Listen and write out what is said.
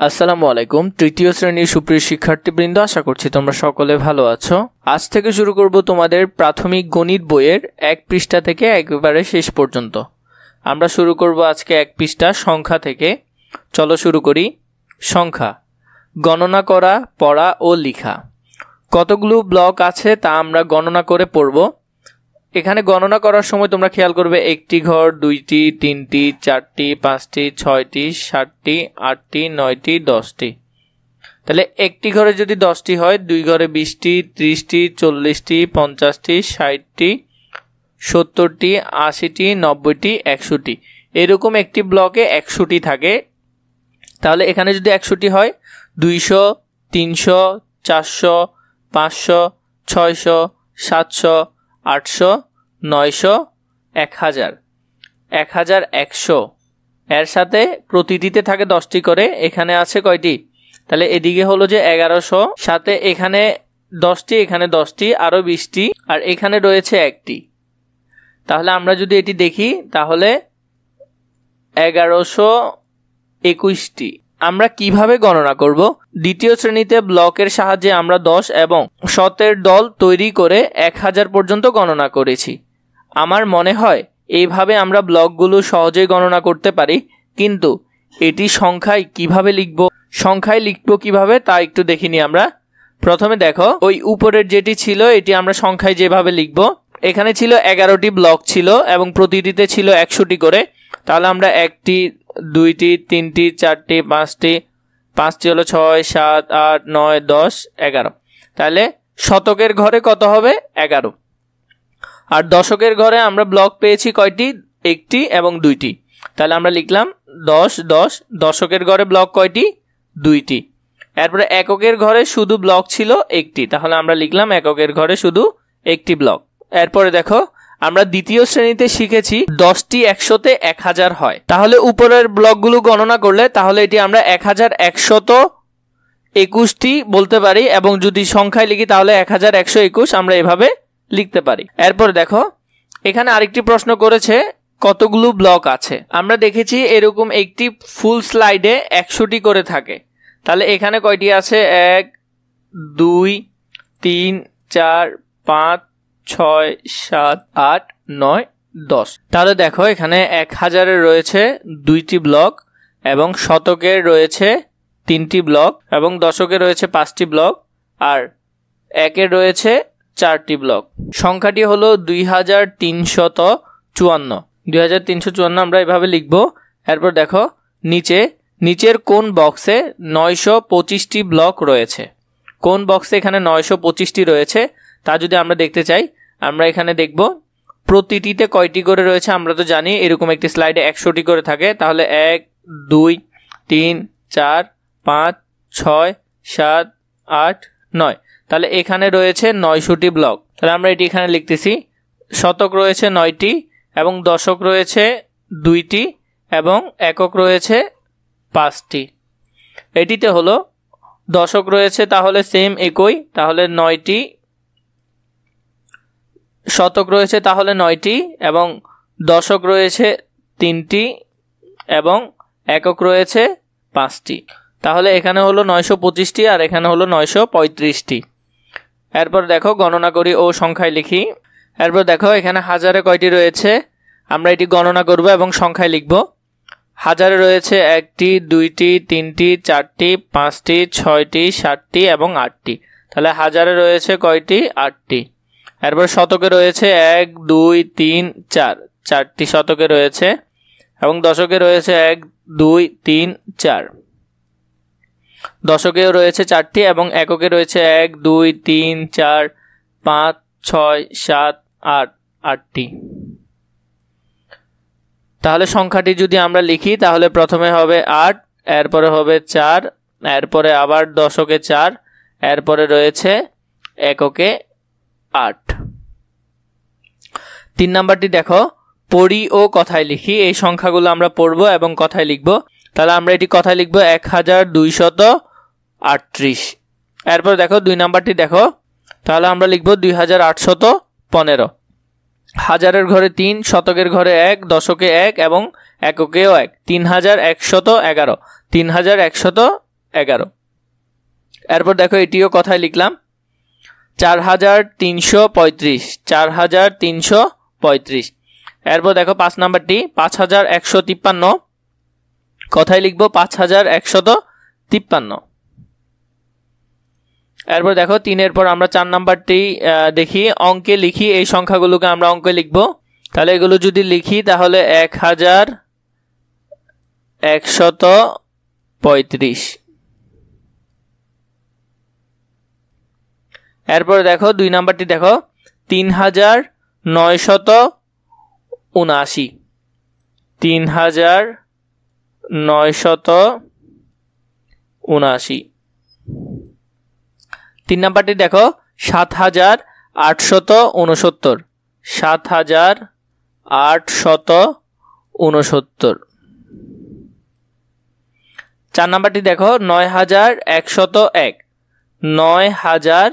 আসসালামু আলাইকুম। তৃতীয় শ্রেণীর সুপ্রিয় শিক্ষার্থীবৃন্দ, আশা করছি তোমরা সকলে ভালো আছো। আজ থেকে শুরু করব তোমাদের প্রাথমিক গণিত বইয়ের 1 পৃষ্ঠা থেকে একেবারে শেষ পর্যন্ত। আমরা শুরু করব আজকে 1 পৃষ্ঠা সংখ্যা থেকে। চলো শুরু করি। সংখ্যা, গণনা করা, পড়া ও লেখা। কতগুলো ব্লক আছে তা আমরা গণনা করে পড়ব। এখানে গণনা করার সময় তোমরা খেয়াল করবে 1টি ঘর, 2টি, 3টি, 4টি, 5টি, 6টি, 7টি, 8টি, 9টি, 10টি। তাহলে একটি ঘরে যদি 10টি হয়, 2 ঘরে 20টি, 30টি, 40টি, 50টি, 60টি, 70টি, 80টি, 90টি, 100টি। এরকম একটি ব্লকে 100টি থাকে। তাহলে এখানে যদি 100টি হয়, 200, 300, 400, 500, 600, 700, 800, 900, 1000, 1100। এর সাথে প্রতিটিতে থাকে 10টি করে। এখানে আছে কয়টি? তাহলে এদিকে হলো যে 1100, সাথে এখানে 10টি, এখানে 10টি, আরও 20টি, আর এখানে রয়েছে 1টি। তাহলে আমরা যদি এটি দেখি তাহলে 1121টি। আমরা কিভাবে গণনা করব? দ্বিতীয় শ্রেণীতে ব্লকের সাহায্যে আমরা 10 এবং শতের দল তৈরি করে 1000 পর্যন্ত গণনা করেছি। আমার মনে হয় এইভাবে আমরা ব্লকগুলো সহজেই গণনা করতে পারি, কিন্তু এটি সংখ্যায় কিভাবে লিখব? সংখ্যায় লিখব কিভাবে তা একটু দেখিনি আমরা। প্রথমে দেখো, ওই উপরের যেটি ছিল এটি আমরা সংখ্যায় যেভাবে লিখব। এখানে ছিল 11টি ব্লক ছিল এবং প্রতিটিতে ছিল 100টি করে। তাহলে আমরা 1টি, 2টি, 3টি, 4টি, 5টি, 5টি হলো 6, 7, 8, 9, 10, 11। তাহলে শতকের ঘরে কত হবে? 11। আর দশকের ঘরে আমরা ব্লক পেয়েছি কয়টি? 1টি এবং 2টি। তাহলে আমরা লিখলাম 10, 10। দশকের ঘরে ব্লক কয়টি? 2টি। এরপরে এককের ঘরে শুধু ব্লক ছিল 1টি। তাহলে আমরা লিখলাম এককের ঘরে শুধু 1টি ব্লক। এরপরে দেখো, আমরা দ্বিতীয় শ্রেণীতে শিখেছি 10টি 100তে 1000 হয়। তাহলে উপরের ব্লকগুলো গণনা করলে তাহলে এটি আমরা 1121টি বলতে পারি, এবং যদি সংখ্যায় লিখি তাহলে 1121 আমরা এভাবে লিখতে পারি। এরপর দেখো, এখানে আরেকটি প্রশ্ন করেছে কতগুলো ব্লক আছে। আমরা দেখেছি এরকম একটি ফুল স্লাইডে 100টি করে থাকে। তাহলে এখানে কয়টি আছে? 1, 2, 3, 4, 5, 6, 7, 8, 9, 10। তাহলে দেখো, এখানে 1000-এর রয়েছে 2টি ব্লক, এবং শতকের রয়েছে 3টি ব্লক, এবং দশকের রয়েছে 5টি ব্লক, আর একের রয়েছে 4টি ব্লক। সংখ্যাটি হলো 2354। 2354 আমরা এভাবে লিখব। এরপর দেখো, নিচের কোন বক্সে 925টি ব্লক রয়েছে? কোন বক্সে এখানে 925টি রয়েছে তা যদি আমরা দেখতে চাই, আমরা এখানে দেখব প্রতিটিতে কয়টি করে রয়েছে। আমরা তো জানি এরকম একটি স্লাইডে 100টি করে থাকে। তাহলে 1, 2, 3, 4, 5, 6, 7, 8, 9। তাহলে এখানে রয়েছে 900টি ব্লক। তাহলে আমরা এটি এখানে লিখতেছি। শতক রয়েছে 9টি, এবং দশক রয়েছে 2টি, এবং একক রয়েছে 5টি। এটিতে হলো দশক রয়েছে তাহলে সেম একই, তাহলে 9টি। শতক রয়েছে তাহলে 9টি, এবং দশক রয়েছে 3টি, এবং একক রয়েছে 5টি। তাহলে এখানে হলো 925টি, আর এখানে হলো 935টি। এরপর দেখো, গণনা করি ও সংখ্যায় লিখি। এরপর দেখো, এখানে হাজারে কয়টি রয়েছে আমরা এটি গণনা করব এবং সংখ্যায় লিখব। হাজারে রয়েছে 1টি, 2টি, 3টি, 4টি, 5টি, 6টি, 7টি, এবং 8টি। তাহলে হাজারে রয়েছে কয়টি? 8টি। এরপর শতকে রয়েছে 1, 2, 3, 4, 4টি শতকে রয়েছে, এবং দশকে রয়েছে 1, 2, 3, 4। দশকেও রয়েছে 4টি, এবং এককে রয়েছে 1, 2, 3, 4, 5, 6, 7, 8, 8টি। তাহলে সংখ্যাটি যদি আমরা লিখি তাহলে প্রথমে হবে 8, এরপরে হবে 4, এরপরে আবার দশকে 4, এরপরে রয়েছে এককে 8। 3 নাম্বারটি দেখো, পড়ি ও কথায় লিখি। এই সংখ্যাগুলো আমরা পড়ব এবং কথায় লিখব। তাহলে আমরা এটি কথায় লিখব 1238। এরপর দেখো 2 নাম্বারটি দেখো, তাহলে আমরা লিখব 2815। হাজারের ঘরে 3, শতকের ঘরে 1, দশকে 1 এবং এককেও 1, 3111। 3111 11। এরপর দেখো এটিও কথায় লিখলাম 4335, 4335। এরপর দেখো 5 নাম্বারটি 5153, কথায় লিখবো 5153। এরপর দেখো 3-এর পর আমরা 4 নাম্বারটি দেখি, অঙ্কে লিখি। এই সংখ্যাগুলোকে আমরা অঙ্কে লিখবো। তাহলে এগুলো যদি লিখি তাহলে 1135। এরপর দেখো 2 নাম্বারটি দেখো 3979, 3979। 3 নাম্বারটি দেখো 7869, 7869। 4 নাম্বারটি দেখো 9101, 9101।